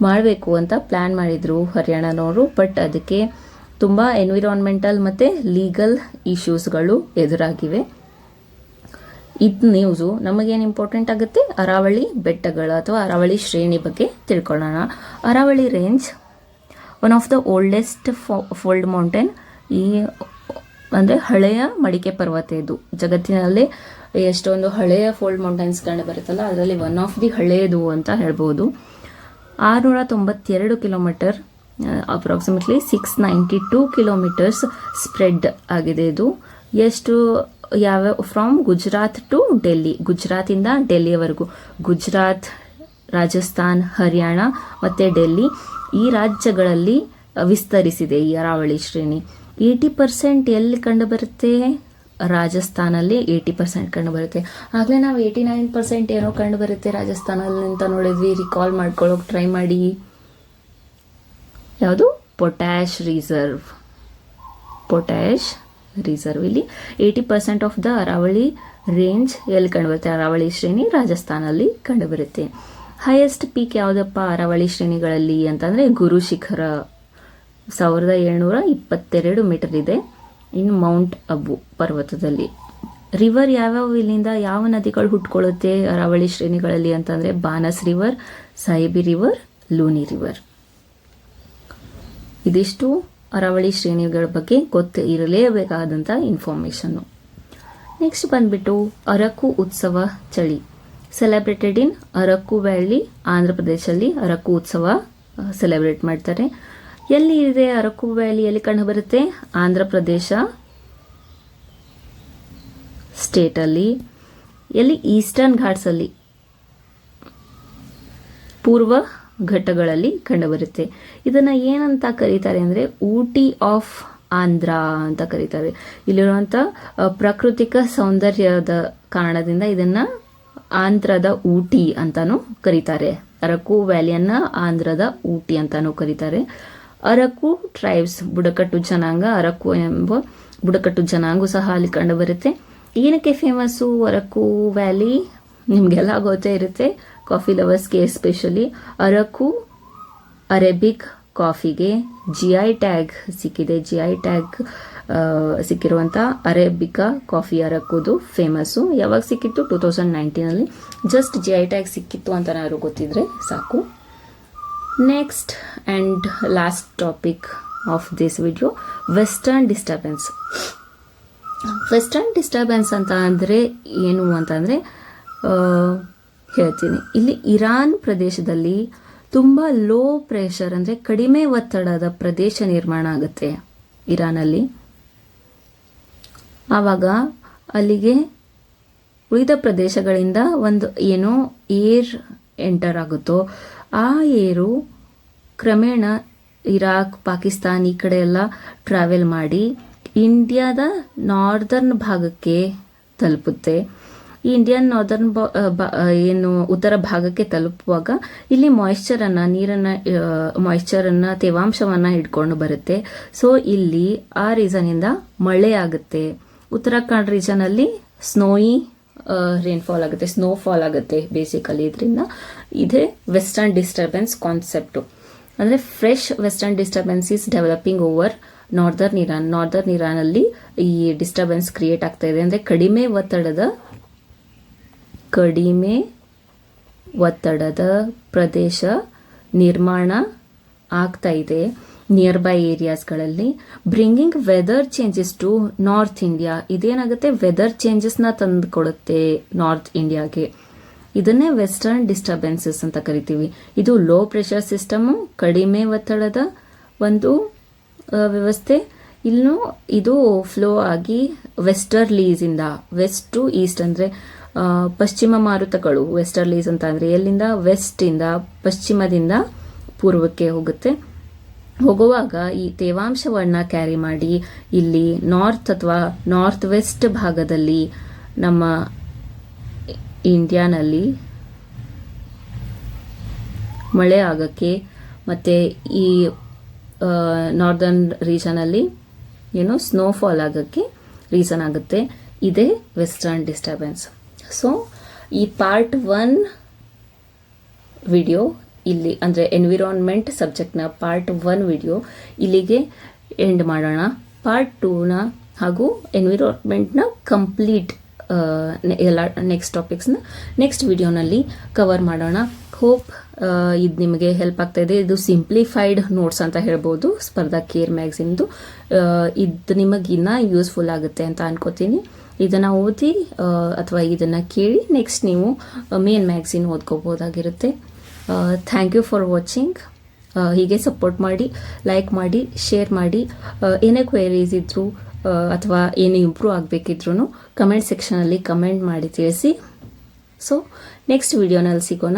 ಮಾಡಬೇಕು ಅಂತ ಪ್ಲ್ಯಾನ್ ಮಾಡಿದರು ಹರಿಯಾಣನವರು. ಬಟ್ ಅದಕ್ಕೆ ತುಂಬ ಎನ್ವಿರಾನ್ಮೆಂಟಲ್ ಮತ್ತು ಲೀಗಲ್ ಇಶ್ಯೂಸ್ಗಳು ಎದುರಾಗಿವೆ. ಇದು ನ್ಯೂಸು. ನಮಗೇನು ಇಂಪಾರ್ಟೆಂಟ್ ಆಗುತ್ತೆ, ಅರಾವಳಿ ಬೆಟ್ಟಗಳು ಅಥವಾ ಅರಾವಳಿ ಶ್ರೇಣಿ ಬಗ್ಗೆ ತಿಳ್ಕೊಳ್ಳೋಣ. Aravalli range one of the oldest fold mountain. ಅಂದರೆ ಹಳೆಯ ಮಡಿಕೆ ಪರ್ವತ ಇದು. ಜಗತ್ತಿನಲ್ಲಿ ಎಷ್ಟೊಂದು ಹಳೆಯ ಫೋಲ್ಡ್ ಮೌಂಟೇನ್ಸ್ ಕಂಡು ಬರುತ್ತಲ್ಲ, ಅದರಲ್ಲಿ ಒನ್ ಆಫ್ ದಿ ಹಳೆಯದು ಅಂತ ಹೇಳ್ಬೋದು. 692 ಕಿಲೋಮೀಟರ್, ಅಪ್ರಾಕ್ಸಿಮೇಟ್ಲಿ 692 ಕಿಲೋಮೀಟರ್ಸ್ ಸ್ಪ್ರೆಡ್ ಆಗಿದೆ ಇದು. ಫ್ರಮ್ ಗುಜರಾತ್ ಟು ಡೆಲ್ಲಿ, ಗುಜರಾತಿಂದ ಡೆಲ್ಲಿಯವರೆಗೂ, ಗುಜರಾತ್, ರಾಜಸ್ಥಾನ್, ಹರಿಯಾಣ ಮತ್ತು ಡೆಲ್ಲಿ ಈ ರಾಜ್ಯಗಳಲ್ಲಿ ವಿಸ್ತರಿಸಿದೆ ಈ ಅರಾವಳಿ ಶ್ರೇಣಿ. 80% ಎಲ್ಲಿ ಕಂಡುಬರುತ್ತೆ, ರಾಜಸ್ಥಾನಲ್ಲಿ 80% ಕಂಡುಬರುತ್ತೆ. ಆಗಲೇ ನಾವು 89% ಏನೋ ಕಂಡುಬರುತ್ತೆ ರಾಜಸ್ಥಾನಲ್ಲಿ ಅಂತ ನೋಡಿದ್ವಿ. ರಿಕಾಲ್ ಮಾಡ್ಕೊಳ್ಳೋಕೆ ಟ್ರೈ ಮಾಡಿ. ಯಾವುದು, ಪೊಟ್ಯಾಶ್ ರಿಸರ್ವ್ ಇಲ್ಲಿ 80% ಆಫ್ ದ ಅರಾವಳಿ ರೇಂಜ್ ಎಲ್ಲಿ ಕಂಡುಬರುತ್ತೆ, ಅರಾವಳಿ ಶ್ರೇಣಿ ರಾಜಸ್ಥಾನಲ್ಲಿ ಕಂಡುಬರುತ್ತೆ. ಹೈಯೆಸ್ಟ್ ಪೀಕ್ ಯಾವುದಪ್ಪ ಅರಾವಳಿ ಶ್ರೇಣಿಗಳಲ್ಲಿ ಅಂತಂದರೆ ಗುರು ಶಿಖರ 1722 ಮೀಟರ್ ಇದೆ ಇನ್ ಮೌಂಟ್ ಅಬು ಪರ್ವತದಲ್ಲಿ. ರಿವರ್ ಯಾವ್ಯಾವ ಇಲ್ಲಿಂದ ಯಾವ ನದಿಗಳು ಹುಟ್ಕೊಳ್ಳುತ್ತೆ ಅರಾವಳಿ ಶ್ರೇಣಿಗಳಲ್ಲಿ ಅಂತಂದರೆ Banas river, Sahibi river, Luni river. ಇದಿಷ್ಟು ಅರಾವಳಿ ಶ್ರೇಣಿಗಳ ಬಗ್ಗೆ ಗೊತ್ತು ಇರಲೇಬೇಕಾದಂಥ ಇನ್ಫಾರ್ಮೇಷನ್ನು. ನೆಕ್ಸ್ಟ್ ಬಂದ್ಬಿಟ್ಟು ಅರಕು ಉತ್ಸವ ಚಳಿ, celebrated in Araku valley, Andhra ಪ್ರದೇಶಲ್ಲಿ ಅರಕು ಉತ್ಸವ ಸೆಲೆಬ್ರೇಟ್ ಮಾಡ್ತಾರೆ. ಎಲ್ಲಿ ಇದೆ ಅರಕು ವ್ಯಾಲಿ, ಎಲ್ಲಿ ಕಂಡು ಬರುತ್ತೆ? ಆಂಧ್ರ ಪ್ರದೇಶ ಸ್ಟೇಟಲ್ಲಿ. ಎಲ್ಲಿ? ಈಸ್ಟರ್ನ್ ಘಾಟ್ಸಲ್ಲಿ, ಪೂರ್ವ ಘಟ್ಟಗಳಲ್ಲಿ ಕಂಡುಬರುತ್ತೆ. ಇದನ್ನು ಏನಂತ ಕರೀತಾರೆ ಅಂದರೆ ಊಟಿ ಆಫ್ ಆಂಧ್ರ ಅಂತ ಕರೀತಾರೆ. ಇಲ್ಲಿರುವಂಥ ಪ್ರಾಕೃತಿಕ ಸೌಂದರ್ಯದ ಕಾರಣದಿಂದ ಇದನ್ನು ಆಂಧ್ರದ ಊಟಿ ಅಂತಾನೂ ಕರೀತಾರೆ. ಅರಕು ವ್ಯಾಲಿಯನ್ನು ಆಂಧ್ರದ ಊಟಿ ಅಂತಾನೂ ಕರೀತಾರೆ. ಅರಕು ಟ್ರೈಬ್ಸ್, ಬುಡಕಟ್ಟು ಜನಾಂಗ, ಅರಕು ಎಂಬ ಬುಡಕಟ್ಟು ಜನಾಂಗ ಸಹ ಅಲ್ಲಿ ಕಂಡುಬರುತ್ತೆ. ಏನಕ್ಕೆ ಫೇಮಸ್ಸು ಅರಕು ವ್ಯಾಲಿ? ನಿಮಗೆಲ್ಲ ಗೊತ್ತೇ ಇರುತ್ತೆ, ಕಾಫಿ ಲವರ್ಸ್ಗೆ ಎಸ್ಪೆಷಲಿ. ಅರಕು ಅರೇಬಿಕ್ ಕಾಫಿಗೆ GI ಟ್ಯಾಗ್ ಸಿಕ್ಕಿದೆ. GI ಟ್ಯಾಗ್ ಸಿಕ್ಕಿರುವಂಥ ಅರೇಬಿಕಾ ಕಾಫಿ ಅರಕುದು ಫೇಮಸ್ಸು. ಯಾವಾಗ ಸಿಕ್ಕಿತ್ತು? 2019 ಜಸ್ಟ್ GI ಟ್ಯಾಗ್ ಸಿಕ್ಕಿತ್ತು ಅಂತ ಯಾರು ಗೊತ್ತಿದ್ರೆ ಸಾಕು. Next and last topic of this video, western disturbance. Western disturbance ಅಂತ ಅಂದರೆ ಏನು ಅಂತಂದರೆ ಹೇಳ್ತೀನಿ. ಇಲ್ಲಿ ಇರಾನ್ ಪ್ರದೇಶದಲ್ಲಿ ತುಂಬ ಲೋ ಪ್ರೆಷರ್ ಅಂದರೆ ಕಡಿಮೆ ಒತ್ತಡದ ಪ್ರದೇಶ ನಿರ್ಮಾಣ ಆಗುತ್ತೆ ಇರಾನಲ್ಲಿ. ಆವಾಗ ಅಲ್ಲಿಗೆ ಉಳಿದ ಪ್ರದೇಶಗಳಿಂದ ಒಂದು ಏನೋ ಏರ್ ಎಂಟರ್ ಆಗುತ್ತೋ ಆ ಏರು ಕ್ರಮೇಣ ಇರಾಕ್, ಪಾಕಿಸ್ತಾನ್ ಈ ಕಡೆ ಎಲ್ಲ ಟ್ರಾವೆಲ್ ಮಾಡಿ ಇಂಡಿಯಾದ ನಾರ್ದರ್ನ್ ಭಾಗಕ್ಕೆ ತಲುಪುತ್ತೆ. ಈ ಇಂಡಿಯನ್ ನಾರ್ದರ್ನ್ ಏನು ಉತ್ತರ ಭಾಗಕ್ಕೆ ತಲುಪುವಾಗ ಇಲ್ಲಿ ಮಾಯಿಶ್ಚರನ್ನು ತೇವಾಂಶವನ್ನು ಹಿಡ್ಕೊಂಡು ಬರುತ್ತೆ. ಸೊ ಇಲ್ಲಿ ಆ ರೀಸನಿಂದ ಮಳೆ ಆಗುತ್ತೆ. ಉತ್ತರಾಖಂಡ್ ರೀಜನಲ್ಲಿ ಸ್ನೋಯಿ ರೇನ್ಫಾಲ್ ಆಗುತ್ತೆ, ಸ್ನೋಫಾಲ್ ಆಗುತ್ತೆ ಬೇಸಿಕಲಿ. ಇದರಿಂದ ಇದೇ ವೆಸ್ಟರ್ನ್ ಡಿಸ್ಟರ್ಬೆನ್ಸ್ ಕಾನ್ಸೆಪ್ಟು. ಅಂದರೆ fresh western disturbance is developing over northern Iran. Northern ಇರಾನಲ್ಲಿ ಈ ಡಿಸ್ಟರ್ಬೆನ್ಸ್ ಕ್ರಿಯೇಟ್ ಆಗ್ತಾ ಇದೆ. ಅಂದರೆ ಕಡಿಮೆ ಒತ್ತಡದ ಪ್ರದೇಶ ನಿರ್ಮಾಣ ಆಗ್ತಾ ಇದೆ ನಿಯರ್ ಬೈ ಏರಿಯಾಸ್ಗಳಲ್ಲಿ. Bringing weather changes to north India. ಇದೇನಾಗುತ್ತೆ? ವೆದರ್ ಚೇಂಜಸ್ನ ತಂದು ಕೊಡುತ್ತೆ ನಾರ್ತ್ ಇಂಡಿಯಾಗೆ. ಇದನ್ನೇ ವೆಸ್ಟರ್ನ್ ಡಿಸ್ಟರ್ಬೆನ್ಸಸ್ ಅಂತ ಕರಿತೀವಿ. ಇದು ಲೋ ಪ್ರೆಷರ್ ಸಿಸ್ಟಮು, ಕಡಿಮೆ ಒತ್ತಡದ ಒಂದು ವ್ಯವಸ್ಥೆ. ಇನ್ನು ಇದು ಫ್ಲೋ ಆಗಿ ವೆಸ್ಟರ್ಲೀಸಿಂದ ವೆಸ್ಟ್ ಟು ಈಸ್ಟ್ ಅಂದರೆ ಪಶ್ಚಿಮ ಮಾರುತಗಳು. ವೆಸ್ಟರ್ಲೀಸ್ ಅಂತ ಅಂದರೆ ಎಲ್ಲಿಂದ? ವೆಸ್ಟಿಂದ, ಪಶ್ಚಿಮದಿಂದ ಪೂರ್ವಕ್ಕೆ ಹೋಗುತ್ತೆ. ಹೋಗುವಾಗ ಈ ತೇವಾಂಶವನ್ನು ಕ್ಯಾರಿ ಮಾಡಿ ಇಲ್ಲಿ ನಾರ್ತ್ ಅಥವಾ ನಾರ್ತ್ ವೆಸ್ಟ್ ಭಾಗದಲ್ಲಿ ನಮ್ಮ ಇಂಡಿಯಾನಲ್ಲಿ ಮಳೆ ಆಗೋಕ್ಕೆ ಮತ್ತು ಈ ನಾರ್ದರ್ನ್ ರೀಜನಲ್ಲಿ ಏನು ಸ್ನೋಫಾಲ್ ಆಗೋಕ್ಕೆ ರೀಸನ್ ಆಗುತ್ತೆ. ಇದೇ ವೆಸ್ಟರ್ನ್ ಡಿಸ್ಟರ್ಬೆನ್ಸ್. ಸೊ ಈ ಪಾರ್ಟ್ 1 ವಿಡಿಯೋ ಇಲ್ಲಿ ಅಂದರೆ ಎನ್ವಿರಾನ್ಮೆಂಟ್ ಸಬ್ಜೆಕ್ಟ್ನ ಪಾರ್ಟ್ 1 ವಿಡಿಯೋ ಇಲ್ಲಿಗೆ ಎಂಡ್ ಮಾಡೋಣ. ಪಾರ್ಟ್ 2ನ ಹಾಗೂ ಎನ್ವಿರಾನ್ಮೆಂಟ್ನ ಕಂಪ್ಲೀಟ್ ಎಲ್ಲ ನೆಕ್ಸ್ಟ್ ಟಾಪಿಕ್ಸ್ನ ನೆಕ್ಸ್ಟ್ ವಿಡಿಯೋನಲ್ಲಿ ಕವರ್ ಮಾಡೋಣ. ಹೋಪ್ ಇದು ನಿಮಗೆ ಹೆಲ್ಪ್ ಆಗ್ತಾ ಇದೆ. ಇದು ಸಿಂಪ್ಲಿಫೈಡ್ ನೋಟ್ಸ್ ಅಂತ ಹೇಳ್ಬೋದು ಸ್ಪರ್ಧಾ ಕೇರ್ ಮ್ಯಾಗ್ಝಿನ್ದು. ಇದು ನಿಮಗಿನ್ನ ಯೂಸ್ಫುಲ್ ಆಗುತ್ತೆ ಅಂತ ಅನ್ಕೋತೀನಿ. ಇದನ್ನು ಓದಿ ಅಥವಾ ಇದನ್ನು ಕೇಳಿ ನೆಕ್ಸ್ಟ್ ನೀವು ಮೇನ್ ಮ್ಯಾಗ್ಝಿನ್ ಓದ್ಕೋಬೋದಾಗಿರುತ್ತೆ. Thank you for watching. ಹೀಗೆ ಸಪೋರ್ಟ್ ಮಾಡಿ, ಲೈಕ್ ಮಾಡಿ, ಶೇರ್ ಮಾಡಿ. ಏನೇ ಕ್ವೆರೀಸ್ ಇದ್ದರೂ ಅಥವಾ ಏನು ಇಂಪ್ರೂವ್ ಆಗಬೇಕಿದ್ರೂ ಕಮೆಂಟ್ ಸೆಕ್ಷನಲ್ಲಿ ಕಮೆಂಟ್ ಮಾಡಿ ತಿಳಿಸಿ. ಸೊ ನೆಕ್ಸ್ಟ್ ವಿಡಿಯೋನಲ್ಲಿ ಸಿಗೋಣ.